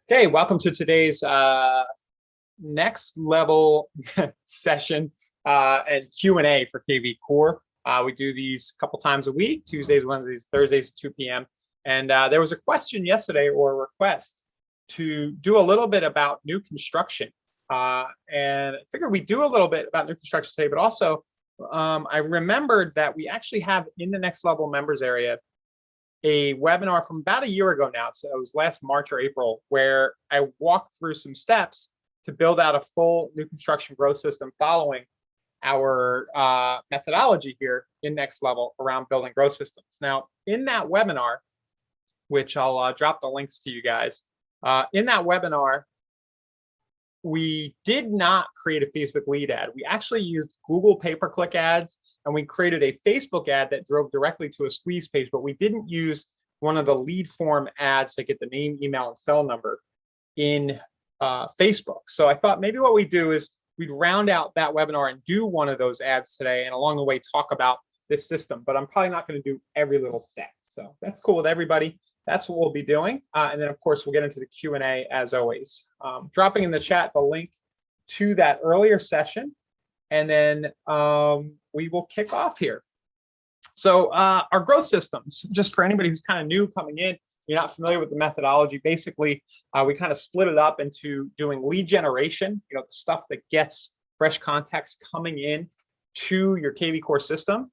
Okay, welcome to today's next level session and Q&A for KV Core. We do these a couple times a week, Tuesdays, Wednesdays, Thursdays at 2 p.m. And there was a question yesterday or a request to do a little bit about new construction. And I figured we'd do a little bit about new construction today, but also I remembered that we actually have in the next level members area a webinar from about a year ago now. So it was last March or April, where I walked through some steps to build out a full new construction growth system following our methodology here in Next Level around building growth systems. Now, in that webinar, which I'll drop the links to you guys, in that webinar, we did not create a Facebook lead ad. We actually used Google pay-per-click ads, and we created a Facebook ad that drove directly to a squeeze page, but we didn't use one of the lead form ads to get the name, email, and cell number in Facebook. So I thought maybe what we do is we'd round out that webinar and do one of those ads today, and along the way talk about this system, but I'm probably not going to do every little step. So that's cool with everybody. That's what we'll be doing. And then, of course, we'll get into the Q&A as always. Dropping in the chat the link to that earlier session, and then we will kick off here. So our growth systems, just for anybody who's kind of new coming in, you're not familiar with the methodology, basically, we kind of split it up into doing lead generation, the stuff that gets fresh contacts coming in to your KV Core system.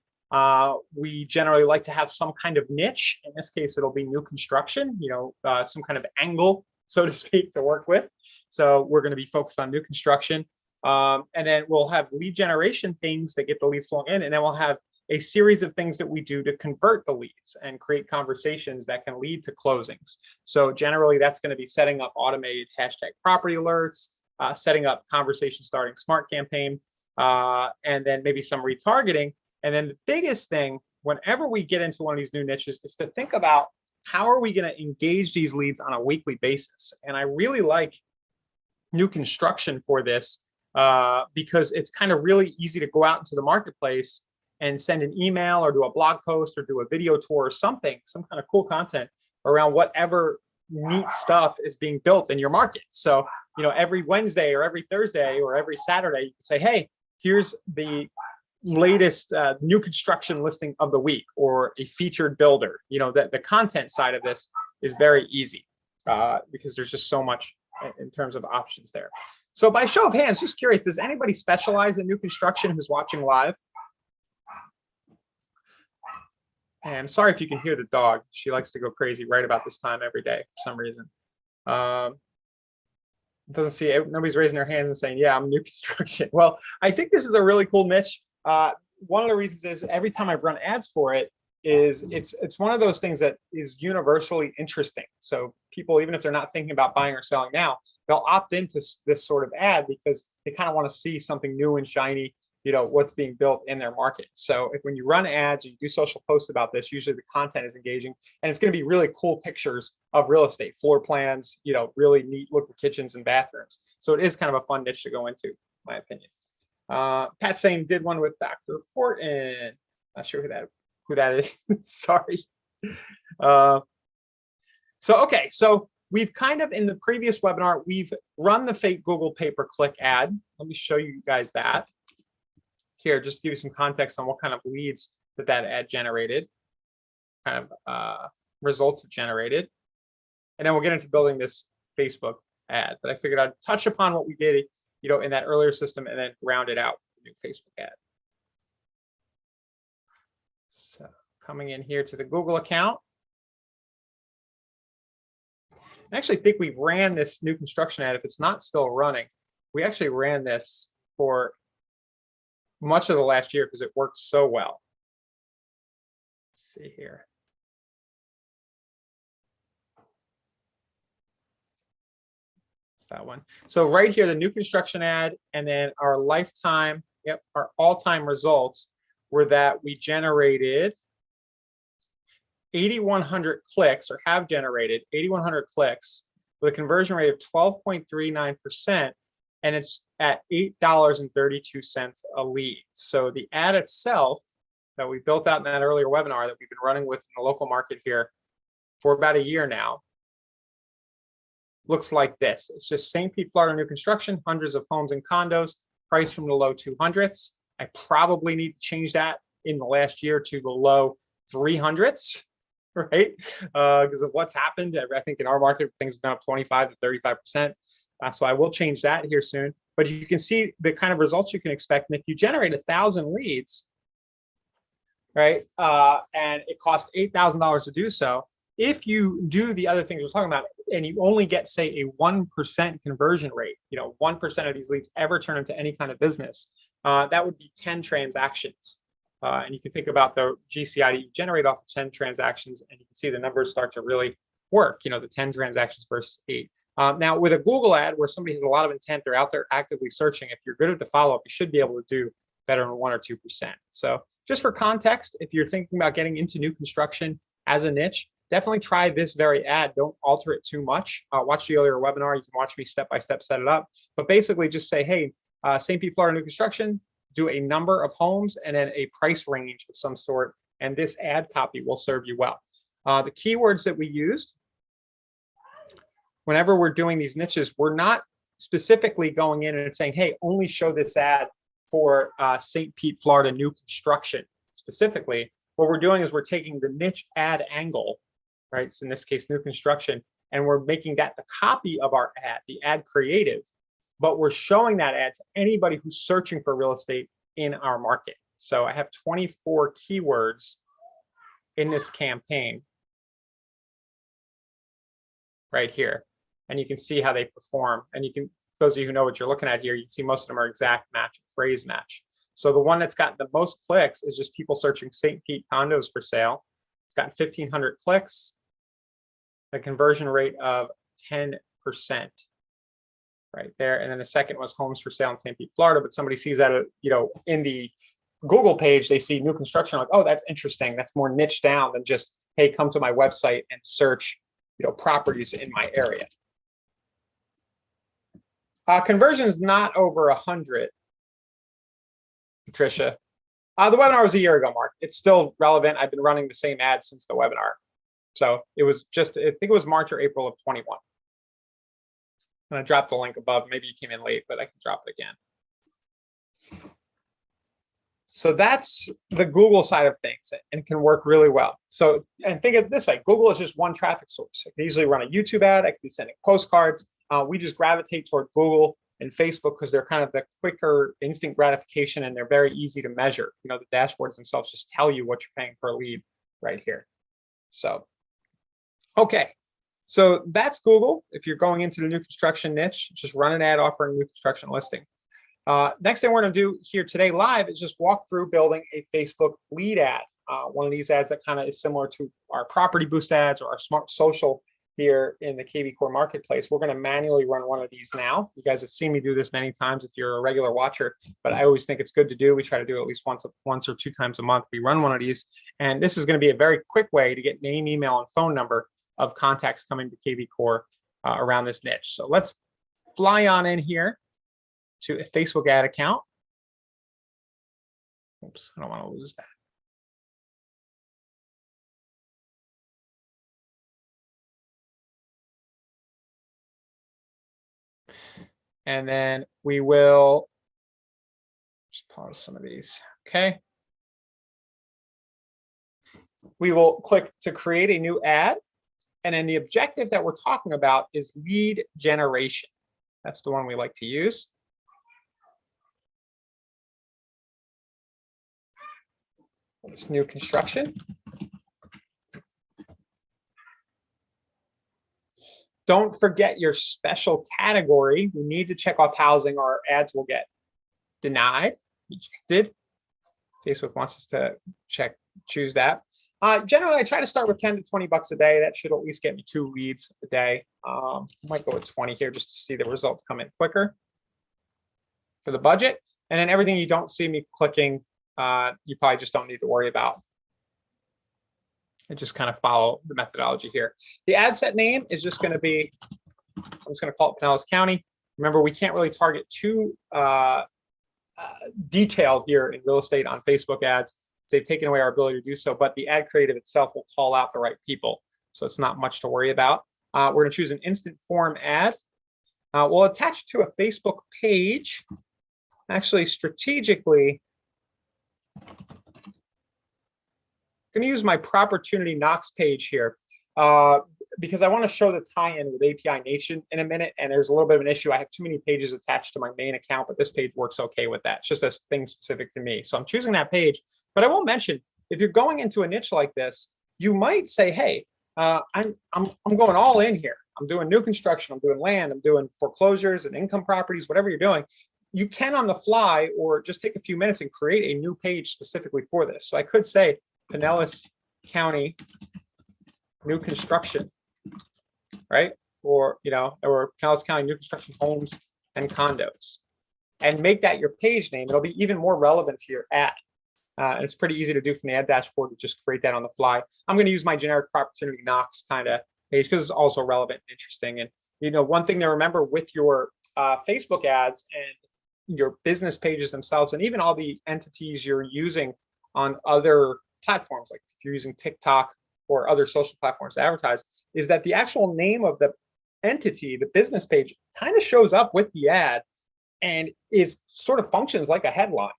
We generally like to have some kind of niche. In this case, it'll be new construction, some kind of angle, so to speak, to work with. So we're going to be focused on new construction. And then we'll have lead generation things that get the leads flowing in. And then we'll have a series of things that we do to convert the leads and create conversations that can lead to closings. So generally, that's going to be setting up automated hashtag property alerts, setting up conversation starting smart campaign, and then maybe some retargeting. And then the biggest thing, whenever we get into one of these new niches, is to think about how are we going to engage these leads on a weekly basis. And I really like new construction for this because it's kind of really easy to go out into the marketplace and send an email or do a blog post or do a video tour or something, some kind of cool content around whatever neat stuff is being built in your market. So, every Wednesday or every Thursday or every Saturday, you can say, hey, here's the latest new construction listing of the week or a featured builder. That the content side of this is very easy because there's just so much in terms of options there. So by show of hands, just curious, does anybody specialize in new construction who's watching live? And I'm sorry if you can hear the dog. She likes to go crazy right about this time every day for some reason. Doesn't see, nobody's raising their hands and saying, yeah, I'm new construction. Well, I think this is a really cool niche. One of the reasons is every time I've run ads for it is it's one of those things that is universally interesting. So people, even if they're not thinking about buying or selling now, they'll opt into this sort of ad because they kind of want to see something new and shiny, what's being built in their market. So when you run ads, you do social posts about this, usually the content is engaging, and it's going to be really cool pictures of real estate, floor plans, really neat looking kitchens and bathrooms. So it is kind of a fun niche to go into, in my opinion. Pat saying did one with Dr. Horton. Not sure who that is. Sorry. Okay, so we've kind of, in the previous webinar, we've run the fake Google pay-per-click ad. Let me show you guys that here, just to give you some context on what kind of leads that ad generated, kind of results it generated. And then we'll get into building this Facebook ad. But I figured I'd touch upon what we did in that earlier system and then round it out with the new Facebook ad. So coming in here to the Google account. I actually think we ran this new construction ad. If it's not still running, we actually ran this for much of the last year because it worked so well. Let's see here. That one. So right here, the new construction ad, and then our lifetime, our all-time results were that we generated 8,100 clicks, or have generated 8,100 clicks with a conversion rate of 12.39%, and it's at $8.32 a lead. So the ad itself that we built out in that earlier webinar that we've been running with in the local market here for about a year now looks like this. It's just St. Pete, Florida, new construction, hundreds of homes and condos, priced from the low 200s. I probably need to change that in the last year to the low 300s, right? Because of what's happened. I think in our market, things have gone up 25 to 35%. So I will change that here soon. But you can see the kind of results you can expect. And if you generate 1,000 leads, right, and it costs $8,000 to do so, if you do the other things we're talking about, and you only get, say, a 1% conversion rate, 1% of these leads ever turn into any kind of business, that would be 10 transactions. And you can think about the GCI that you generate off of 10 transactions, and you can see the numbers start to really work, the 10 transactions versus 8. Now, with a Google ad where somebody has a lot of intent, they're out there actively searching, if you're good at the follow-up, you should be able to do better than 1 or 2%. So just for context, if you're thinking about getting into new construction as a niche, definitely try this very ad. Don't alter it too much. Watch the earlier webinar. You can watch me step-by-step set it up. But basically just say, hey, St. Pete, Florida, new construction, do a number of homes and then a price range of some sort. And this ad copy will serve you well. The keywords that we used, whenever we're doing these niches, we're not specifically going in and saying, hey, only show this ad for St. Pete, Florida, new construction specifically. What we're doing is we're taking the niche ad angle, right? So in this case, new construction, and we're making that the copy of our ad, the ad creative, but we're showing that ad to anybody who's searching for real estate in our market. So I have 24 keywords in this campaign right here. And you can see how they perform. And you can, those of you who know what you're looking at here, you can see most of them are exact match, phrase match. So the one that's got the most clicks is just people searching St. Pete condos for sale. It's got 1,500 clicks, a conversion rate of 10% right there. And then the second was homes for sale in St. Pete, Florida. But somebody sees that, in the Google page, they see new construction, like, oh, that's interesting. That's more niche down than just, hey, come to my website and search, properties in my area. Conversion is not over 100. Patricia, the webinar was a year ago, Mark. It's still relevant. I've been running the same ad since the webinar. So it was just, I think it was March or April of 21. I'm going to drop the link above. Maybe you came in late, but I can drop it again. So that's the Google side of things and can work really well. So, and think of it this way, Google is just one traffic source. I can easily run a YouTube ad. I could be sending postcards. We just gravitate toward Google and Facebook because they're kind of the quicker instant gratification and they're very easy to measure. The dashboards themselves just tell you what you're paying per lead right here. So, okay. So that's Google. If you're going into the new construction niche, just run an ad offering new construction listing. Next thing we're going to do here today live is just walk through building a Facebook lead ad. One of these ads that kind of is similar to our property boost ads or our smart social here in the KV Core marketplace. We're going to manually run one of these now. You guys have seen me do this many times if you're a regular watcher, but I always think it's good to do. We try to do it at least once or 2 times a month. We run one of these, and this is going to be a very quick way to get name, email, and phone number of contacts coming to KV Core around this niche. So let's fly on in here to a Facebook ad account. Oops, I don't want to lose that. And then we will just pause some of these. Okay. We will click to create a new ad. And then the objective that we're talking about is lead generation. That's the one we like to use. This new construction. Don't forget your special category. We need to check off housing or our ads will get denied, rejected. Facebook wants us to choose that. Generally, I try to start with 10 to 20 bucks a day. That should at least get me 2 leads a day. Might go with 20 here just to see the results come in quicker for the budget. And then everything you don't see me clicking, you probably just don't need to worry about. And just kind of follow the methodology here. The ad set name is just going to be, I'm just going to call it Pinellas County. Remember, we can't really target too detailed here in real estate on Facebook ads. They've taken away our ability to do so, but the ad creative itself will call out the right people. So it's not much to worry about. We're going to choose an instant form ad. We'll attach to a Facebook page. Actually, strategically, I'm going to use my Propertunity Knox page here because I want to show the tie-in with API Nation in a minute. And there's a little bit of an issue. I have too many pages attached to my main account, but this page works okay with that. It's just a thing specific to me. So I'm choosing that page. But I will mention, if you're going into a niche like this, you might say, hey, I'm going all in here. I'm doing new construction. I'm doing land. I'm doing foreclosures and income properties, whatever you're doing. You can on the fly or just take a few minutes and create a new page specifically for this. So I could say Pinellas County new construction, right? Or, or Pinellas County new construction homes and condos, and make that your page name. It'll be even more relevant to your ad. And it's pretty easy to do from the ad dashboard to just create that on the fly. I'm going to use my generic Propertunity Knox kind of page because it's also relevant and interesting. And, one thing to remember with your Facebook ads and your business pages themselves, and even all the entities you're using on other platforms, like if you're using TikTok or other social platforms to advertise, is that the actual name of the entity, the business page, kind of shows up with the ad and is sort of functions like a headline.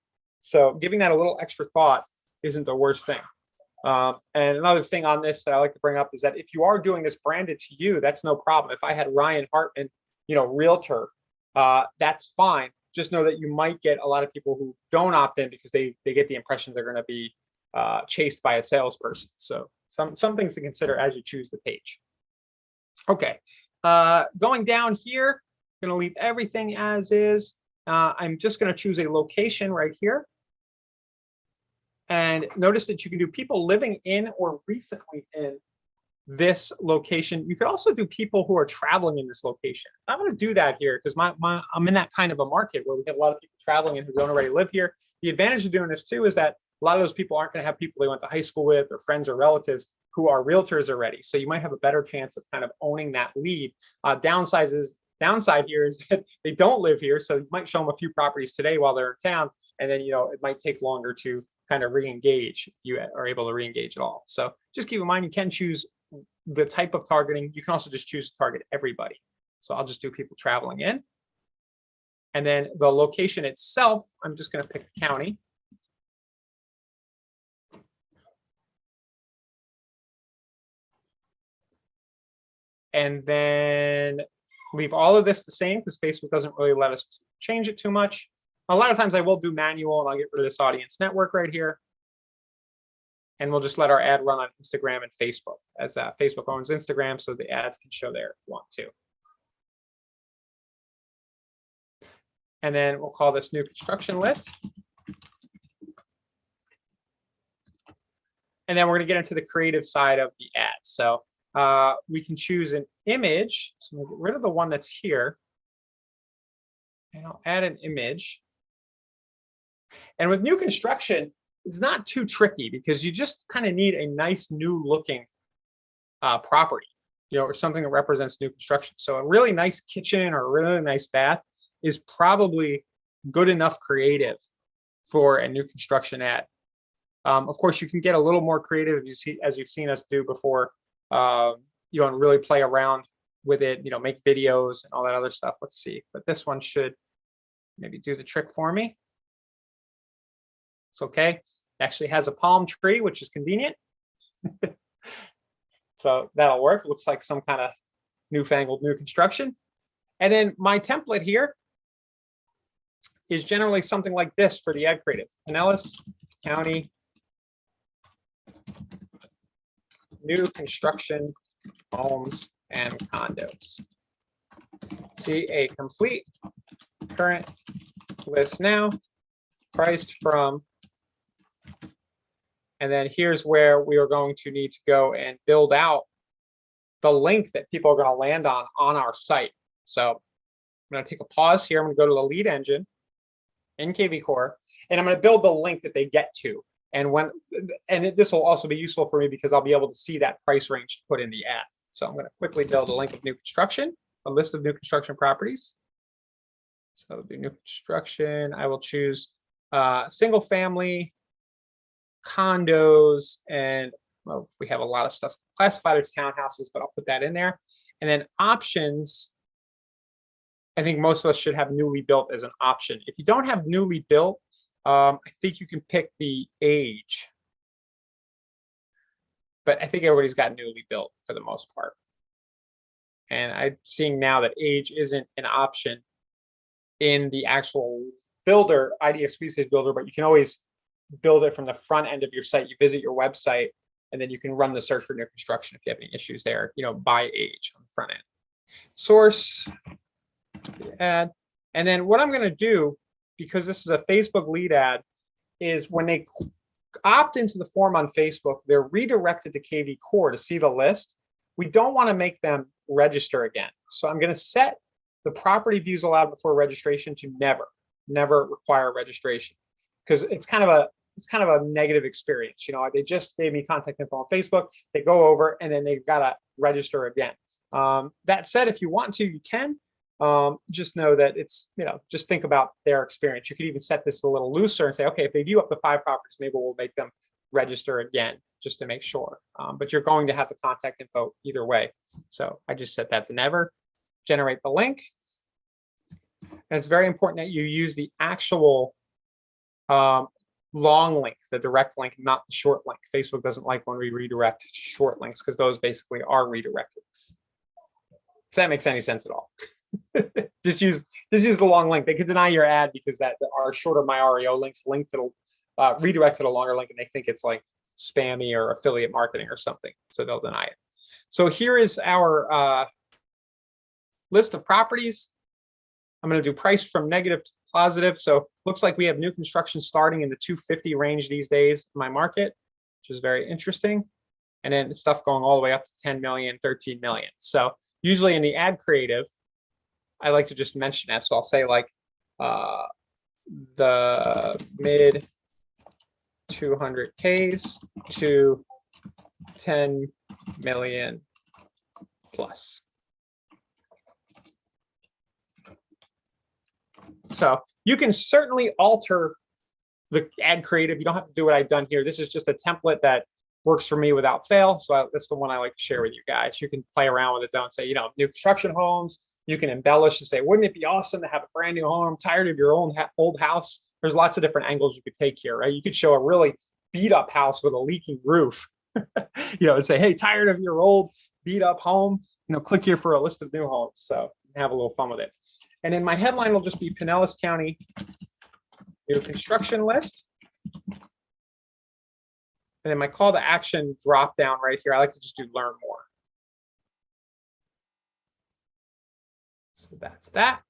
So giving that a little extra thought isn't the worst thing. And another thing on this that I like to bring up is that if you are doing this branded to you, that's no problem. If I had Ryan Hartman, realtor, that's fine. Just know that you might get a lot of people who don't opt in because they get the impression they're going to be chased by a salesperson. So some things to consider as you choose the page. Okay, going down here, going to leave everything as is. I'm just going to choose a location right here. And notice that you can do people living in or recently in this location. You could also do people who are traveling in this location. I'm going to do that here because I'm in that kind of a market where we have a lot of people traveling and who don't already live here. The advantage of doing this too is that a lot of those people aren't going to have people they went to high school with or friends or relatives who are realtors already. So you might have a better chance of kind of owning that lead. Downside here is that they don't live here. So you might show them a few properties today while they're in town. And then, it might take longer to kind of re-engage if you are able to re-engage at all. So just keep in mind, you can choose the type of targeting. You can also just choose to target everybody. So I'll just do people traveling in. And then the location itself, I'm just going to pick the county. And then leave all of this the same because Facebook doesn't really let us change it too much. A lot of times I will do manual and I'll get rid of this audience network right here. And we'll just let our ad run on Instagram and Facebook, as Facebook owns Instagram, so the ads can show there if you want to. And then we'll call this new construction list. And then we're going to get into the creative side of the ad. So we can choose an image. So we'll get rid of the one that's here. And I'll add an image. And with new construction, it's not too tricky because you just kind of need a nice new looking property, or something that represents new construction. So a really nice kitchen or a really nice bath is probably good enough creative for a new construction ad. Of course, you can get a little more creative as you've seen us do before, and really play around with it, make videos and all that other stuff. Let's see, but this one should maybe do the trick for me. It's okay. Actually has a palm tree, which is convenient. So that'll work. It looks like some kind of newfangled new construction. And then my template here is generally something like this for the ad creative. Pinellas County new construction homes and condos. See a complete current list now, priced from. And then here's where we are going to need to go and build out the link that people are going to land on our site. So I'm going to take a pause here. I'm going to go to the lead engine in KV Core, and I'm going to build the link that they get to. And this will also be useful for me because I'll be able to see that price range to put in the ad. So I'm going to quickly build a link of new construction, a list of new construction properties. So it'll be new construction. I will choose single family, condos, and we have a lot of stuff classified as townhouses, but I'll put that in there. And then options, I think most of us should have newly built as an option. If you don't have newly built, I think you can pick the age. But I think everybody's got newly built for the most part. And I'm seeing now that age isn't an option in the actual builder, IDX Squeeze Builder, but you can always build it from the front end of your site. You visit your website, and then you can run the search for new construction if you have any issues there, by age on the front end. Source, ad. And then what I'm going to do, because this is a Facebook lead ad, is when they opt into the form on Facebook, they're redirected to KV Core to see the list. We don't want to make them register again. So I'm going to set the property views allowed before registration to never require registration, because it's kind of a negative experience. They just gave me contact info on Facebook, they go over, and then they've got to register again. That said, if you want to, you can. Just know that it's, just think about their experience. You could even set this a little looser and say, okay, if they view up to 5 properties, maybe we'll make them register again just to make sure. But you're going to have the contact info either way. So I just set that to never. Generate the link. And it's very important that you use the actual long link, the direct link, not the short link. Facebook doesn't like when we redirect short links, because those basically are redirected. If that makes any sense at all. just use the long link. They could deny your ad because that our shorter My REO links link to redirect to the longer link, and they think it's like spammy or affiliate marketing or something, so they'll deny it. So here is our list of properties. I'm going to do price from negative to positive. So looks like we have new construction starting in the 250 range these days in my market, which is very interesting. And then stuff going all the way up to 10 million, 13 million. So usually in the ad creative, I like to just mention that. So I'll say like the mid 200Ks to 10 million plus. So you can certainly alter the ad creative. You don't have to do what I've done here. This is just a template that works for me without fail. So that's the one I like to share with you guys. You can play around with it. Don't say, new construction homes. You can embellish and say, wouldn't it be awesome to have a brand new home? I'm tired of your old house. There's lots of different angles you could take here, right? You could show a really beat up house with a leaking roof, and say, hey, tired of your old beat up home, click here for a list of new homes. So have a little fun with it. And then my headline will just be Pinellas County new construction list. And then my call to action drop down right here. I like to just do learn more. So that's that.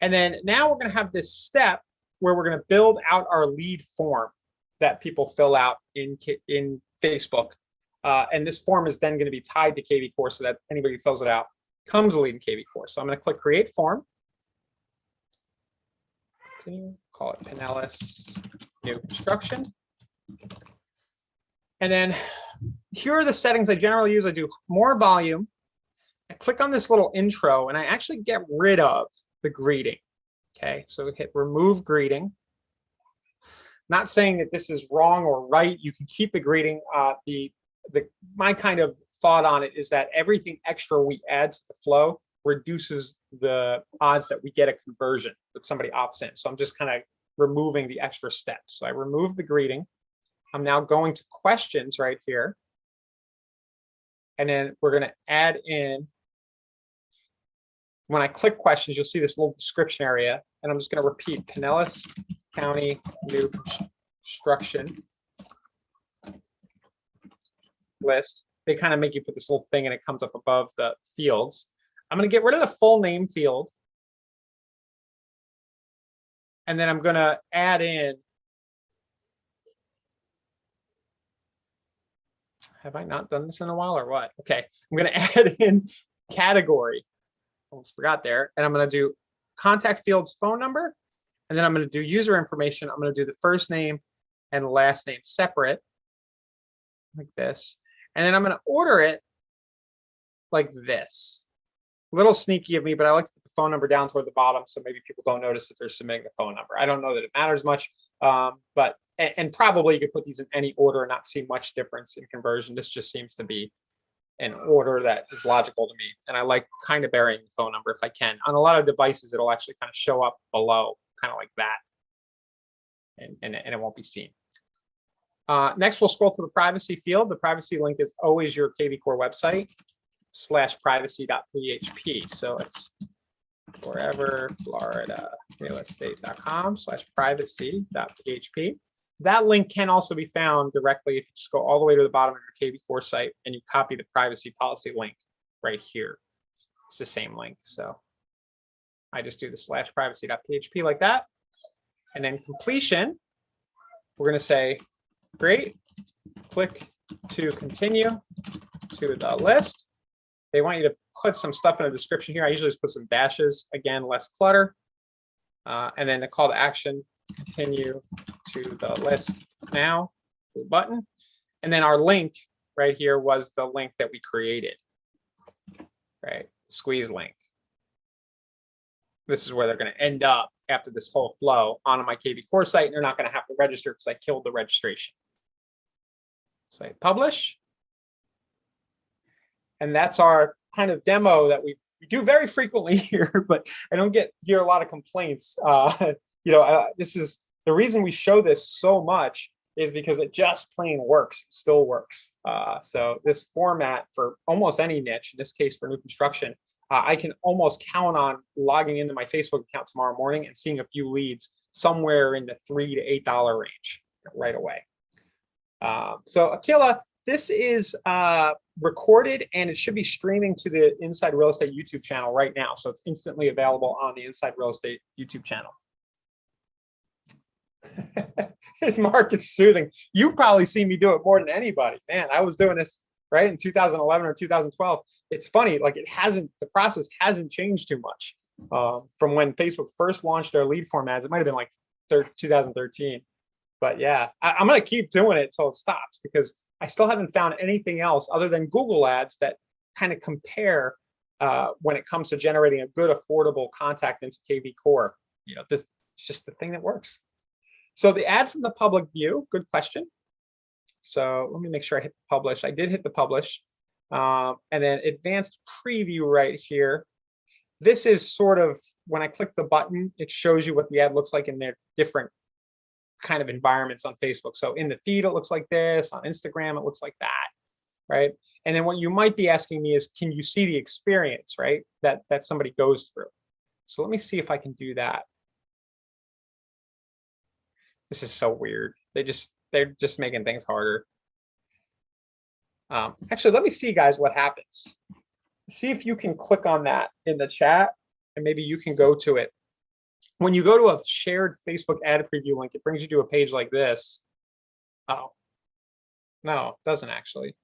And then now we're going to have this step where we're going to build out our lead form that people fill out in Facebook. And this form is then going to be tied to KV Core so that anybody who fills it out comes a lead in KV Core. So I'm going to click create form. Call it Pinellas new construction. And then here are the settings I generally use. I do more volume. I click on this little intro and I actually get rid of the greeting. Okay, so hit remove greeting. Not saying that this is wrong or right. You can keep the greeting. My kind of thought on it is that everything extra we add to the flow reduces the odds that we get a conversion that somebody opts in. So I'm just kind of removing the extra steps. So I remove the greeting. I'm now going to questions right here. And then we're going to add in, when I click questions, you'll see this little description area. And I'm just going to repeat Pinellas County new construction list. They kind of make you put this little thing and it comes up above the fields. I'm going to get rid of the full name field. And then I'm going to add in, have I not done this in a while or what? Okay, I'm going to add in category. Almost forgot there. And I'm going to do contact fields phone number. And then I'm going to do user information. I'm going to do the first name and last name separate like this. And then I'm going to order it like this. A little sneaky of me, but I like to put the phone number down toward the bottom so maybe people don't notice that they're submitting the phone number. I don't know that it matters much, but probably you could put these in any order and not see much difference in conversion. This just seems to be an order that is logical to me. And I like kind of burying the phone number if I can. On a lot of devices, it'll actually kind of show up below, kind of like that. And it won't be seen. Next, we'll scroll to the privacy field. The privacy link is always your KV Core website /privacy.php. So it's foreverfloridarealestate.com/privacy.php. That link can also be found directly if you just go all the way to the bottom of your KV Core site and you copy the privacy policy link right here. It's the same link. So I just do the /privacy.php like that. And then completion, we're going to say, great, click to continue to the list. They want you to put some stuff in the description here. I usually just put some dashes, again, less clutter. And then the call to action, continue to the list now, button. And then our link right here was the link that we created, right? Squeeze link. This is where they're going to end up after this whole flow onto my KV Core site, and they're not going to have to register because I killed the registration. So I publish. And that's our kind of demo that we do very frequently here, but I don't hear a lot of complaints. This is the reason we show this so much is because it just plain works, still works. So this format for almost any niche, in this case for new construction, I can almost count on logging into my Facebook account tomorrow morning and seeing a few leads somewhere in the $3 to $8 range right away. So Aquila, this is recorded and it should be streaming to the Inside Real Estate YouTube channel right now. So it's instantly available on the Inside Real Estate YouTube channel. Mark, it's soothing. You've probably seen me do it more than anybody. Man, I was doing this right in 2011 or 2012. It's funny, like the process hasn't changed too much from when Facebook first launched their lead form ads. It might have been like 2013. But yeah, I'm going to keep doing it till it stops because I still haven't found anything else other than Google ads that kind of compare when it comes to generating a good, affordable contact into KV Core. This is just the thing that works. So the ad from the public view, good question. So let me make sure I hit publish. I did hit the publish. And then advanced preview right here. This is sort of, when I click the button, it shows you what the ad looks like in their different kind of environments on Facebook. So in the feed, it looks like this. On Instagram, it looks like that, right? And then what you might be asking me is, can you see the experience, right? That somebody goes through. So let me see if I can do that. This is so weird. They're just making things harder. Actually, let me see, guys, what happens. See if you can click on that in the chat, and maybe you can go to it. When you go to a shared Facebook ad preview link, it brings you to a page like this. Oh, no, it doesn't actually.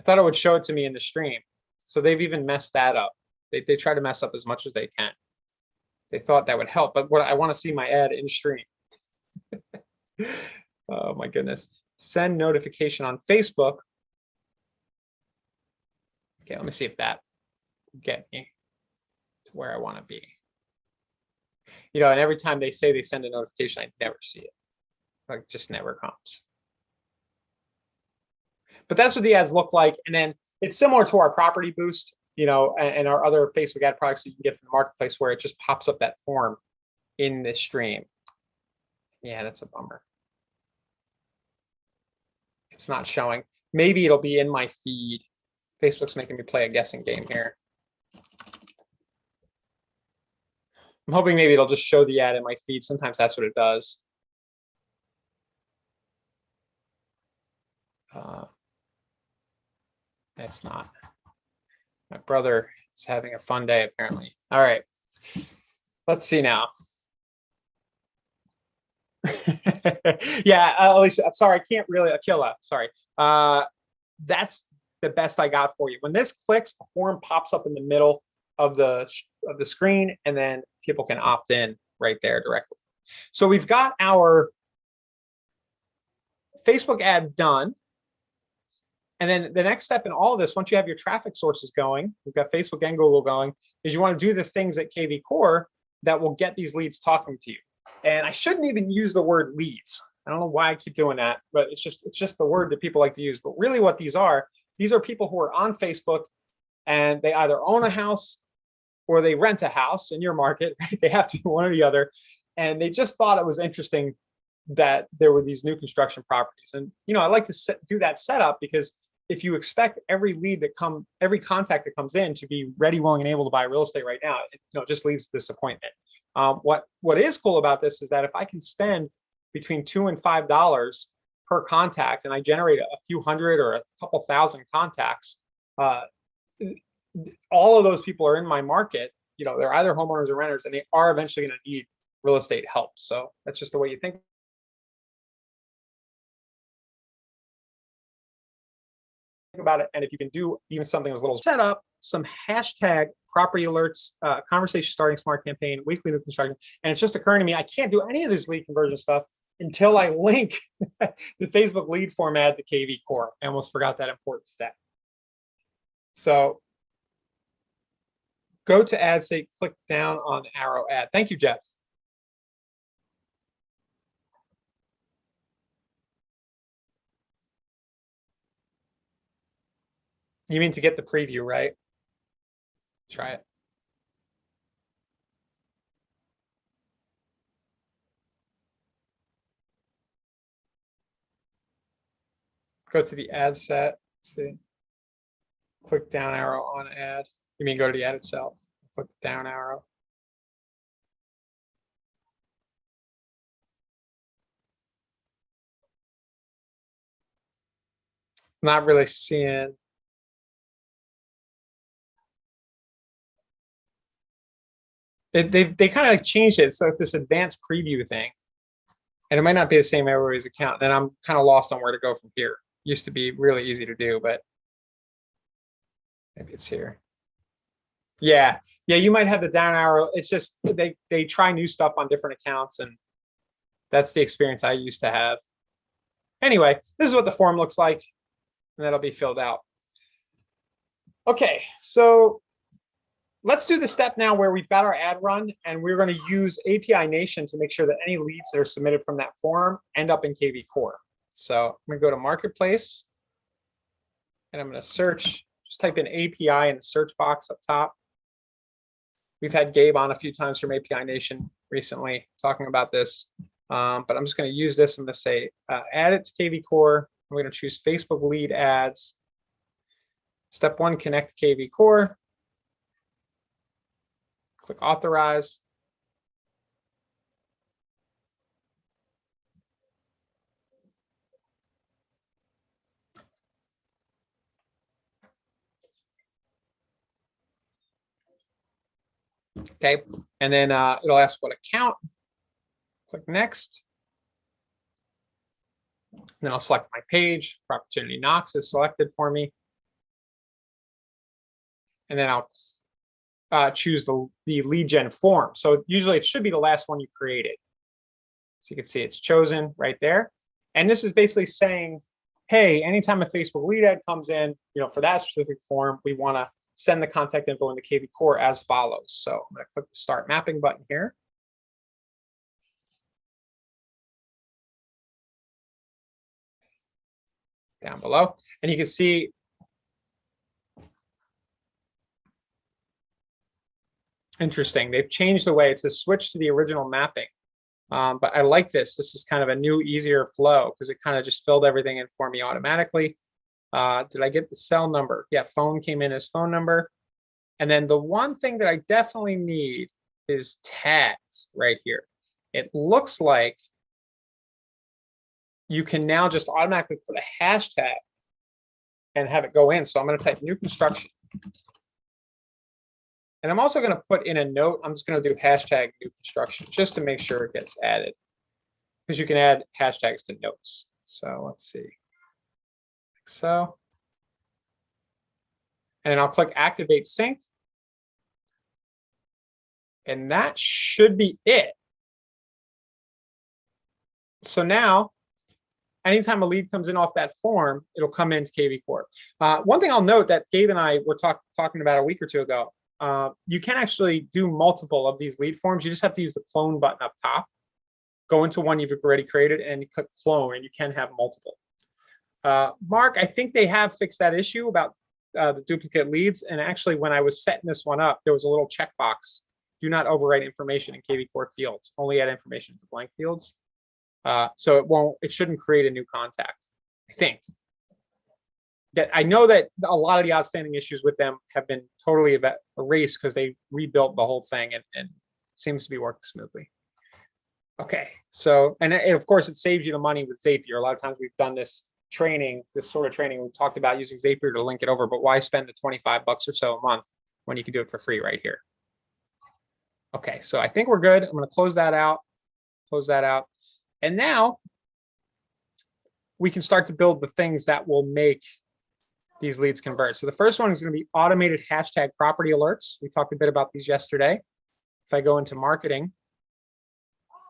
I thought it would show it to me in the stream. So they've even messed that up. They try to mess up as much as they can. They thought that would help, but I want to see my ad in stream. Oh my goodness. Send notification on Facebook. Okay, let me see if that will get me to where I want to be. And every time they say they send a notification, I never see it. Like, just never comes. But that's what the ads look like. And then it's similar to our property boost, and our other Facebook ad products that you can get from the marketplace, where it just pops up that form in the stream. Yeah, that's a bummer. It's not showing. Maybe it'll be in my feed. Facebook's making me play a guessing game here. I'm hoping maybe it'll just show the ad in my feed. Sometimes that's what it does. It's not. My brother is having a fun day, apparently. All right. Let's see now. Yeah, Alicia, I'm sorry, I can't really, Aquila, sorry. That's the best I got for you. When this clicks, a form pops up in the middle of the screen, and then people can opt in right there directly. So we've got our Facebook ad done. And then the next step in all of this, once you have your traffic sources going, we've got Facebook and Google going, is you want to do the things at KV Core that will get these leads talking to you. And I shouldn't even use the word leads. I don't know why I keep doing that, but it's just the word that people like to use. But really what these are these are people who are on Facebook and they either own a house or they rent a house in your market, right? They have to do one or the other. And they just thought it was interesting that there were these new construction properties. And, I like to do that setup because if you expect every every contact that comes in to be ready, willing, and able to buy real estate right now, it just leads to disappointment. What is cool about this is that if I can spend between $2 and $5 per contact, and I generate a few hundred or a couple thousand contacts, all of those people are in my market. They're either homeowners or renters, and they are eventually going to need real estate help. So that's just the way you think about it. And if you can do even something as little as set up some hashtag property alerts, conversation starting smart campaign, weekly new construction. And it's just occurring to me, I can't do any of this lead conversion stuff until I link the Facebook lead form ad to KV Core. I almost forgot that important step. So go to ad, say, click down on arrow ad. Thank you, Jeff. You mean to get the preview, right? Try it. Go to the ad set. See. Click down arrow on ad. You mean go to the ad itself? Click down arrow. Not really seeing. They kind of like changed it. So if this advanced preview thing, and it might not be the same everybody's account, then I'm kind of lost on where to go from here. Used to be really easy to do, but maybe it's here. Yeah, you might have the down arrow. It's just they try new stuff on different accounts, and that's the experience I used to have. Anyway, this is what the form looks like, and that'll be filled out. Okay, so let's do the step now where we've got our ad run, and we're going to use API Nation to make sure that any leads that are submitted from that form end up in KV Core. So I'm going to go to Marketplace, and I'm going to search. Just type in API in the search box up top. We've had Gabe on a few times from API Nation recently talking about this, but I'm just going to use this. I'm going to say add it to KV Core. I'm going to choose Facebook lead ads. Step 1, connect KV Core. Click authorize. Okay, and then it'll ask what account. Click next. Then I'll select my page. Opportunity Knox is selected for me. And then I'll choose the lead gen form. So usually it should be the last one you created. So you can see it's chosen right there. And this is basically saying, hey, anytime a Facebook lead ad comes in, for that specific form, we want to send the contact info into KV Core as follows. So I'm going to click the Start Mapping button here. Down below. And you can see interesting. They've changed the way it says switch to the original mapping. But I like this. This is kind of a new, easier flow because it kind of just filled everything in for me automatically. Did I get the cell number? Yeah, phone came in as phone number. And then the one thing that I definitely need is tags right here. It looks like you can now just automatically put a hashtag and have it go in. So I'm going to type new construction. And I'm also going to put in a note. I'm just going to do hashtag new construction just to make sure it gets added, because you can add hashtags to notes. So let's see. Like so. And then I'll click activate sync. And that should be it. So now, anytime a lead comes in off that form, it'll come into KV Core. One thing I'll note that Gabe and I were talking about a week or two ago, you can actually do multiple of these lead forms. You just have to use the clone button up top. Go into one you've already created and you click clone, and you can have multiple. Mark, I think they have fixed that issue about the duplicate leads. And actually, when I was setting this one up, there was a little checkbox. Do not overwrite information in KV Core fields. Only add information to blank fields. So it shouldn't create a new contact, I think. I know that a lot of the outstanding issues with them have been totally erased because they rebuilt the whole thing and seems to be working smoothly. Okay, so, and of course it saves you the money with Zapier. A lot of times we've done this sort of training, we've talked about using Zapier to link it over, but why spend the 25 bucks or so a month when you can do it for free right here? Okay, so I think we're good. I'm gonna close that out. And now we can start to build the things that will make these leads convert. So the first one is going to be automated hashtag property alerts. We talked a bit about these yesterday. If I go into marketing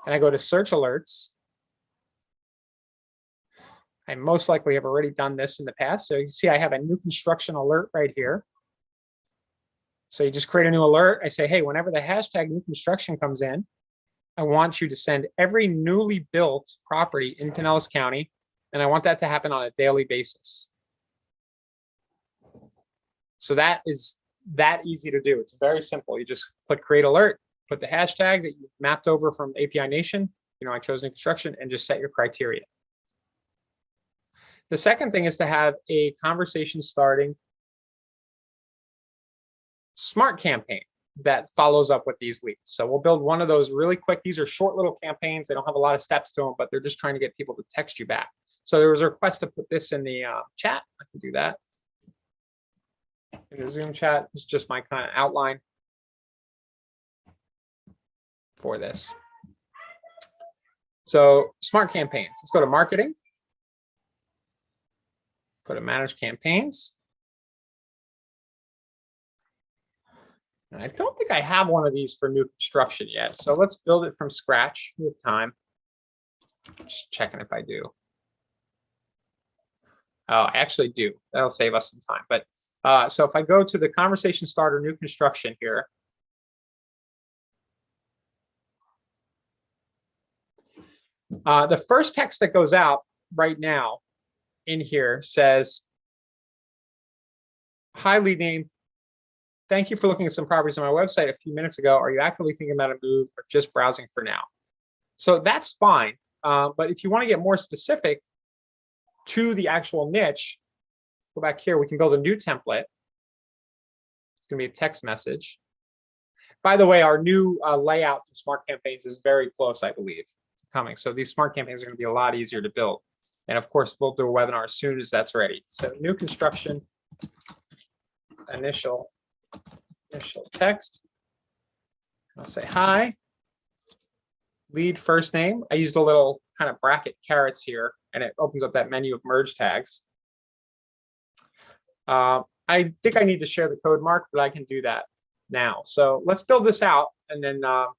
and I go to search alerts, I most likely have already done this in the past. So you can see I have a new construction alert right here. So you just create a new alert. I say, hey, whenever the hashtag new construction comes in, I want you to send every newly built property in Pinellas County, and I want that to happen on a daily basis. So that is that easy to do. It's very simple. You just click create alert, put the hashtag that you've mapped over from API Nation, I chose new construction, and just set your criteria. The second thing is to have a conversation starting smart campaign that follows up with these leads. So we'll build one of those really quick. These are short little campaigns. They don't have a lot of steps to them, but they're just trying to get people to text you back. So there was a request to put this in the chat. I can do that. In the Zoom chat, it's just my kind of outline for this. So smart campaigns. Let's go to marketing. Go to manage campaigns. And I don't think I have one of these for new construction yet. So let's build it from scratch with time. Just checking if I do. Oh, I actually do. That'll save us some time. But so if I go to the conversation starter new construction here, the first text that goes out right now in here says, hi, lead name. Thank you for looking at some properties on my website a few minutes ago. Are you actively thinking about a move or just browsing for now? So that's fine. But if you want to get more specific to the actual niche, go back here. We can build a new template. It's going to be a text message. By the way, our new layout for smart campaigns is very close, I believe, to coming. So these smart campaigns are going to be a lot easier to build. And of course, we'll do a webinar as soon as that's ready. So new construction, initial text. I'll say hi. Lead first name. I used a little kind of bracket carrots here, and it opens up that menu of merge tags. I think I need to share the code, Mark, but I can do that now. So let's build this out, and then I'll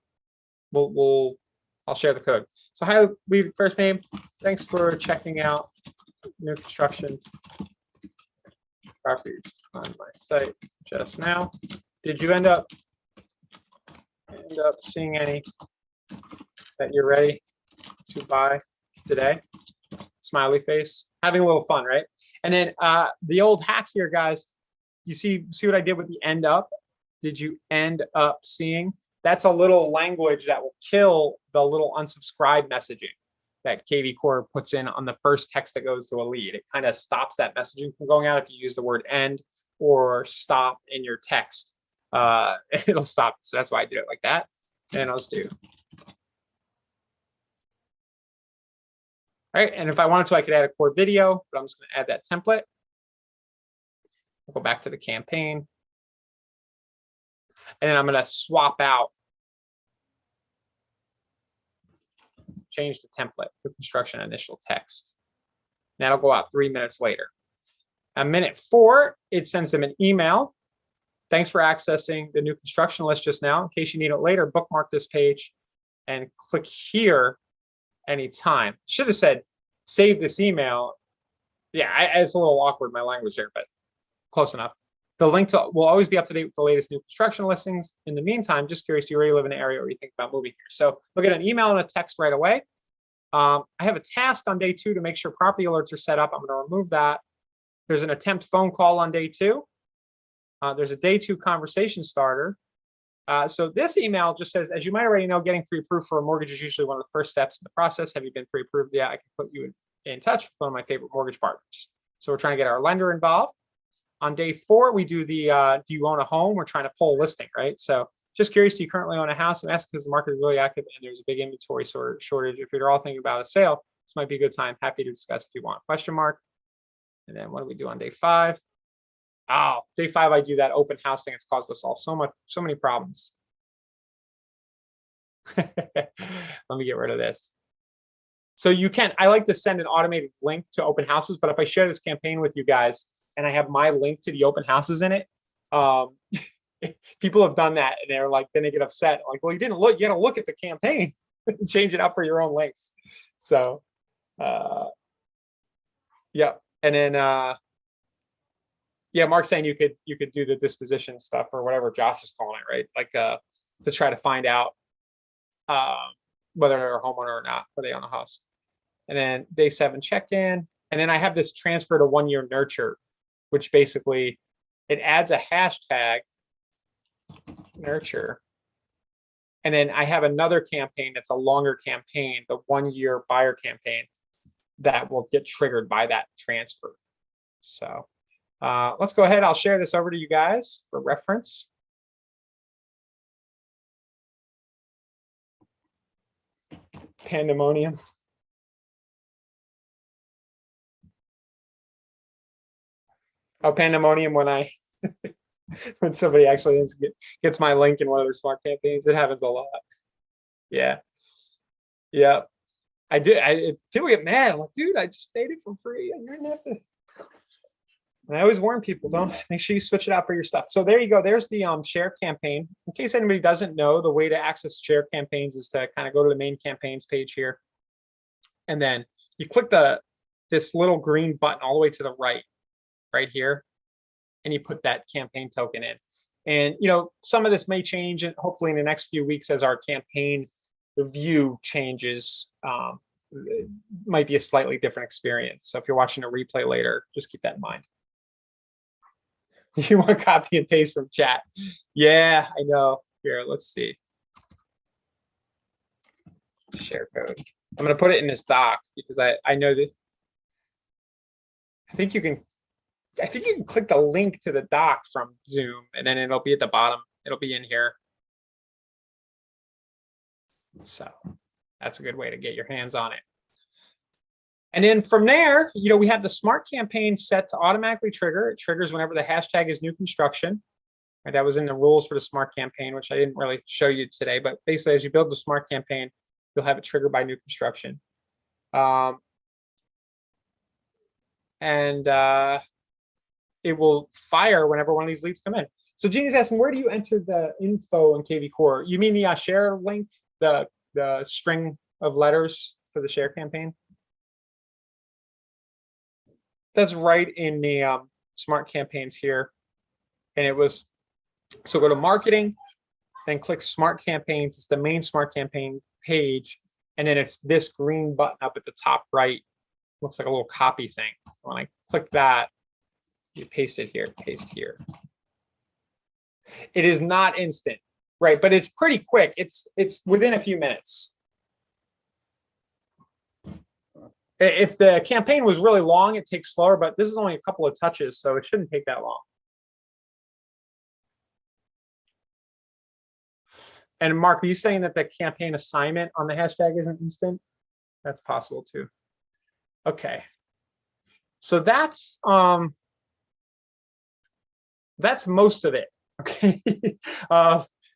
share the code. So hi, lead first name. Thanks for checking out new construction properties on my site just now. Did you end up seeing any that you're ready to buy today? Smiley face, having a little fun, right? And then the old hack here, guys, you see what I did with the end up? Did you end up seeing? That's a little language that will kill the little unsubscribe messaging that KV Core puts in on the first text that goes to a lead. It kind of stops that messaging from going out if you use the word end or stop in your text. It'll stop. So that's why I did it like that. And I'll just do. All right, and if I wanted to, I could add a core video, but I'm just going to add that template. I'll go back to the campaign. And then I'm going to swap out, change the template for construction initial text. And that'll go out 3 minutes later. At minute 4, it sends them an email. Thanks for accessing the new construction list just now. In case you need it later, bookmark this page and click here anytime. Should have said save this email. Yeah, it's a little awkward, my language there, but close enough. The link will always be up to date with the latest new construction listings. In the meantime, just curious, do you already live in an area where you think about moving here? So you'll get an email and a text right away. I have a task on day 2 to make sure property alerts are set up. I'm going to remove that. There's an attempt phone call on day 2. There's a day 2 conversation starter. So this email just says, as you might already know, getting pre-approved for a mortgage is usually one of the first steps in the process. Have you been pre-approved? Yeah, I can put you in touch with one of my favorite mortgage partners. So we're trying to get our lender involved. On day 4, we do the do you own a home? We're trying to pull a listing, right? So just curious, do you currently own a house? I'm asking because the market is really active and there's a big inventory shortage. If you're all thinking about a sale, this might be a good time. Happy to discuss if you want. Question mark. And then what do we do on day 5? Oh, day 5, I do that open house thing. It's caused us all so many problems. Let me get rid of this. So you can, I like to send an automated link to open houses, but if I share this campaign with you guys and I have my link to the open houses in it, people have done that and they're like, then they get upset. Like, well, you didn't look, you got to look at the campaign and change it up for your own links. So, yeah. And then, yeah, Mark's saying you could do the disposition stuff or whatever Josh is calling it, right? Like, to try to find out whether they're a homeowner or not, or they own a house. And then day 7 check-in. And then I have this transfer to 1-year nurture, which basically it adds a hashtag nurture. And then I have another campaign that's a longer campaign, the 1-year buyer campaign, that will get triggered by that transfer. So let's go ahead. I'll share this over to you guys for reference. Pandemonium. Oh, pandemonium when I when somebody actually gets my link in one of their smart campaigns. It happens a lot. Yeah. Yeah. People get mad. I'm like, dude, I just stayed it for free. I didn't have to. And I always warn people, don't make sure you switch it out for your stuff. So there you go. There's the share campaign. In case anybody doesn't know, the way to access share campaigns is to kind of go to the main campaigns page here. And then you click this little green button all the way to the right here. And you put that campaign token in. And, you know, some of this may change and hopefully in the next few weeks as our campaign view changes, it might be a slightly different experience. So if you're watching a replay later, just keep that in mind. You want copy and paste from chat? Yeah, I know. Here, let's see. Share code. I'm going to put it in this doc because I know that I think you can click the link to the doc from Zoom and then it'll be at the bottom. It'll be in here. So that's a good way to get your hands on it. And then from there, you know, we have the smart campaign set to automatically trigger. It triggers whenever the hashtag is new construction. Right, that was in the rules for the smart campaign, which I didn't really show you today. But basically, as you build the smart campaign, you'll have it triggered by new construction. It will fire whenever one of these leads come in. So Jeannie's asking, where do you enter the info in KV Core? You mean the share link, the string of letters for the share campaign? That's right in the smart campaigns here. And it was, so go to marketing, then click smart campaigns. It's the main smart campaign page. And then it's this green button up at the top right. Looks like a little copy thing. When I click that, you paste it here, paste here. It is not instant, right? But it's pretty quick. It's within a few minutes. If the campaign was really long, it takes slower, but this is only a couple of touches, so it shouldn't take that long. And Mark, are you saying that the campaign assignment on the hashtag isn't instant? That's possible too. Okay. So that's most of it. Okay.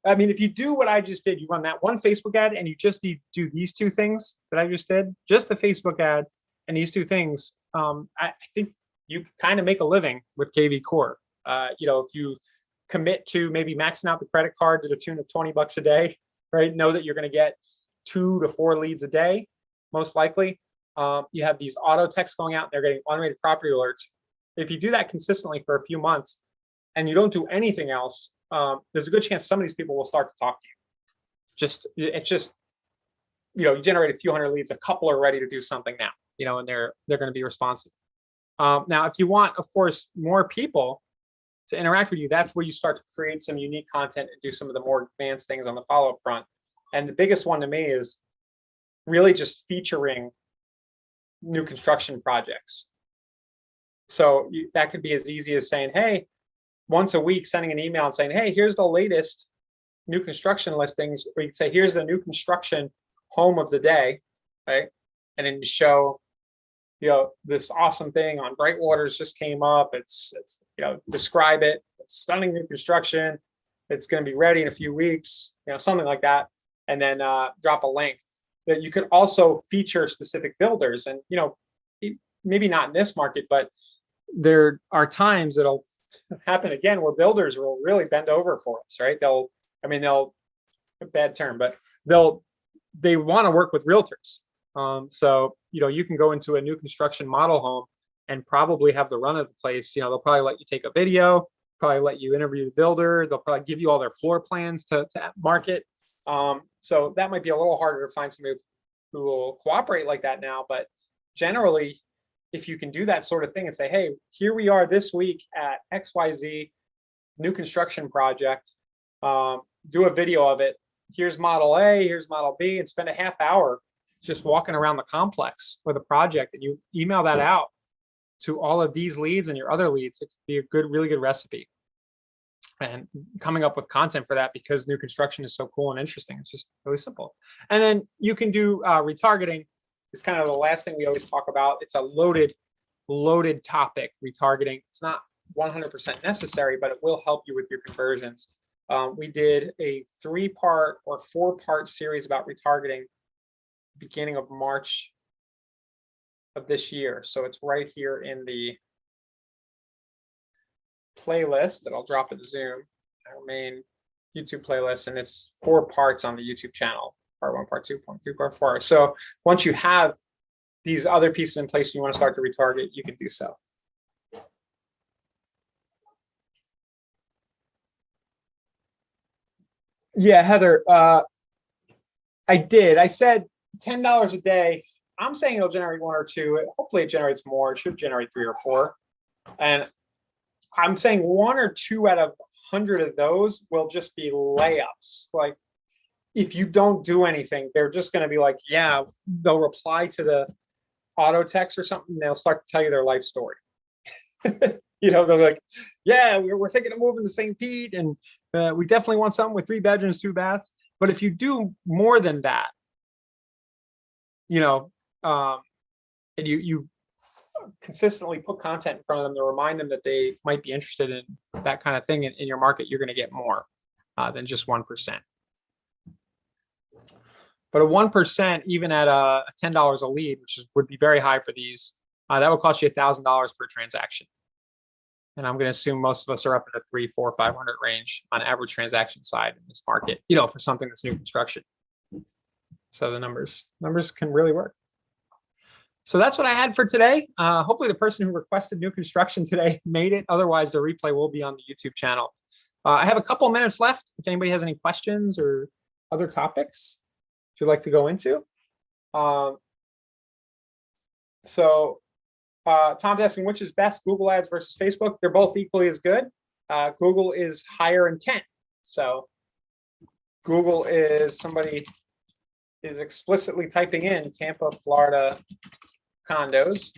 I mean, if you do what I just did, you run that one Facebook ad and you just do these two things that I just did, just the Facebook ad and these two things, I think you kind of make a living with KV Core. You know, if you commit to maybe maxing out the credit card to the tune of $20 a day, right? Know that you're going to get 2 to 4 leads a day, most likely. You have these auto texts going out, and they're getting automated property alerts. If you do that consistently for a few months and you don't do anything else, there's a good chance some of these people will start to talk to you. It's just you generate a few hundred leads, a couple are ready to do something now, and they're going to be responsive. Now, if you want, of course, more people to interact with you, that's where you start to create some unique content and do some of the more advanced things on the follow-up front. And the biggest one to me is really just featuring new construction projects. So that could be as easy as saying, hey, once a week, sending an email and saying, hey, here's the latest new construction listings, or you could say, here's the new construction home of the day, right? And then you show, this awesome thing on Brightwaters just came up. It's describe it. It's stunning new construction. It's going to be ready in a few weeks, something like that. And then drop a link. That you could also feature specific builders, and maybe not in this market, but there are times that'll happen again where builders will really bend over for us, right? They'll a bad term, but they want to work with realtors. So you can go into a new construction model home and probably have the run of the place. They'll probably let you take a video, probably let you interview the builder. They'll probably give you all their floor plans to market. So that might be a little harder to find somebody who will cooperate like that now. But generally, if you can do that sort of thing and say, hey, here we are this week at XYZ new construction project, do a video of it. Here's model A, here's model B, and spend a half hour just walking around the complex with a project, and you email that out to all of these leads and your other leads. It could be a really good recipe. And coming up with content for that, because new construction is so cool and interesting, it's just really simple. And then you can do retargeting. It's kind of the last thing we always talk about. It's a loaded topic, retargeting. It's not 100% necessary, but it will help you with your conversions. We did a 3-part or 4-part series about retargeting beginning of March of this year. So it's right here in the playlist that I'll drop in Zoom, our main YouTube playlist, and it's 4 parts on the YouTube channel: part 1, part 2, part 3, part 4. So once you have these other pieces in place and you want to start to retarget, you can do so. Yeah, Heather, I did. I said $10 a day. I'm saying it'll generate 1 or 2. Hopefully it generates more. It should generate 3 or 4. And I'm saying 1 or 2 out of 100 of those will just be layups. Like, if you don't do anything, they're just going to be like, yeah, they'll reply to the auto text or something. And they'll start to tell you their life story. They'll be like, yeah, we're thinking of moving to St. Pete, and we definitely want something with 3 bedrooms, 2 baths. But if you do more than that, and you consistently put content in front of them to remind them that they might be interested in that kind of thing in your market, you're going to get more than just 1%. But a 1%, even at $10 a lead, which would be very high for these, that would cost you $1,000 per transaction. And I'm going to assume most of us are up in the 300, 400, 500 range on average transaction side in this market, for something that's new construction. So the numbers can really work. So that's what I had for today. Hopefully the person who requested new construction today made it. Otherwise, the replay will be on the YouTube channel. I have a couple of minutes left. If anybody has any questions or other topics you'd like to go into. Tom's asking, which is best, Google Ads versus Facebook? They're both equally as good. Google is higher intent. So Google is, somebody is explicitly typing in Tampa, Florida condos.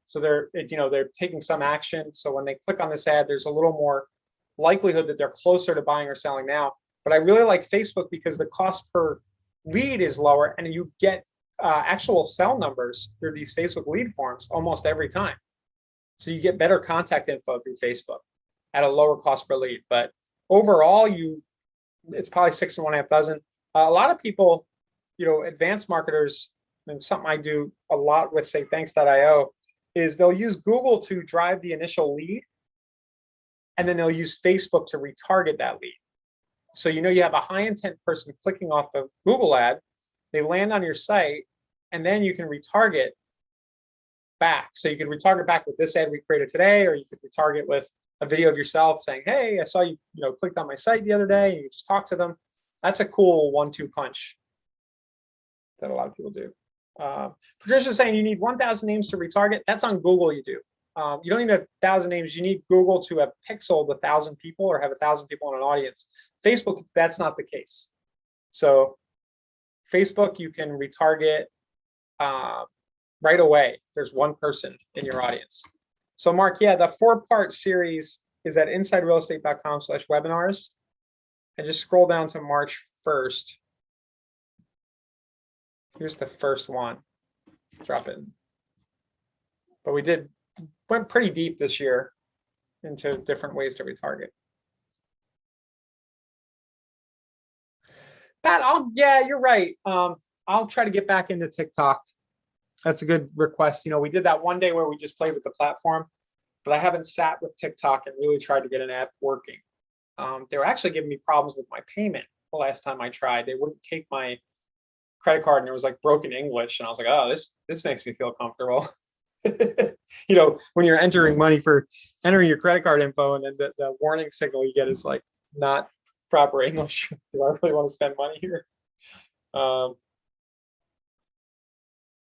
So they're taking some action. So when they click on this ad, there's a little more likelihood that they're closer to buying or selling now. But I really like Facebook because the cost per lead is lower, and you get actual cell numbers through these Facebook lead forms almost every time. So you get better contact info through Facebook at a lower cost per lead. But overall, it's probably 6 and 1/2 dozen. A lot of people, advanced marketers, and something I do a lot with, say, Thanks.io, is they'll use Google to drive the initial lead, and then they'll use Facebook to retarget that lead. So you have a high intent person clicking off the Google ad, they land on your site, and then you can retarget back. So you can retarget back with this ad we created today, or you could retarget with a video of yourself saying, hey, I saw you, clicked on my site the other day, and you just talk to them. That's a cool 1-2 punch that a lot of people do. Patricia's saying you need 1,000 names to retarget. That's on Google. You do. You don't need 1,000 names. You need Google to have pixeled 1,000 people or have 1,000 people in an audience. Facebook, that's not the case. So Facebook, you can retarget right away. There's one person in your audience. So Mark, yeah, the 4-part series is at insiderealestate.com/webinars. And just scroll down to March 1st. Here's the first one. Drop it in. But we went pretty deep this year into different ways to retarget. Pat, yeah, you're right. I'll try to get back into TikTok. That's a good request. We did that one day where we just played with the platform, but I haven't sat with TikTok and really tried to get an app working. They were actually giving me problems with my payment the last time I tried. They wouldn't take my credit card and it was like broken English. And I was like, oh, this makes me feel comfortable. When you're entering your credit card info and then the warning signal you get is like not proper English. Do I really want to spend money here?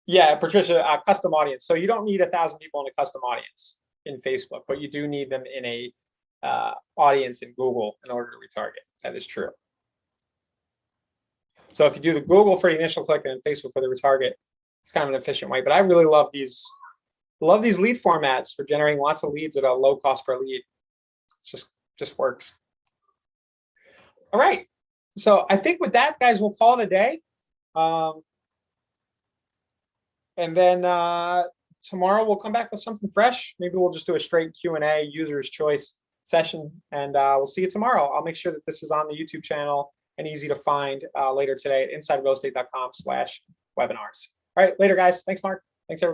Yeah, Patricia, custom audience. So you don't need 1,000 people in a custom audience in Facebook, but you do need them in a audience in Google in order to retarget. That is true. So if you do the Google for the initial click and then Facebook for the retarget, it's kind of an efficient way. But I really love these lead formats for generating lots of leads at a low cost per lead. It just works. All right. So I think with that, guys, we'll call it a day. And then tomorrow we'll come back with something fresh. Maybe we'll just do a straight Q&A, user's choice session, and we'll see you tomorrow. I'll make sure that this is on the YouTube channel and easy to find later today at insiderealestate.com/webinars. All right, later, guys. Thanks, Mark. Thanks, everybody.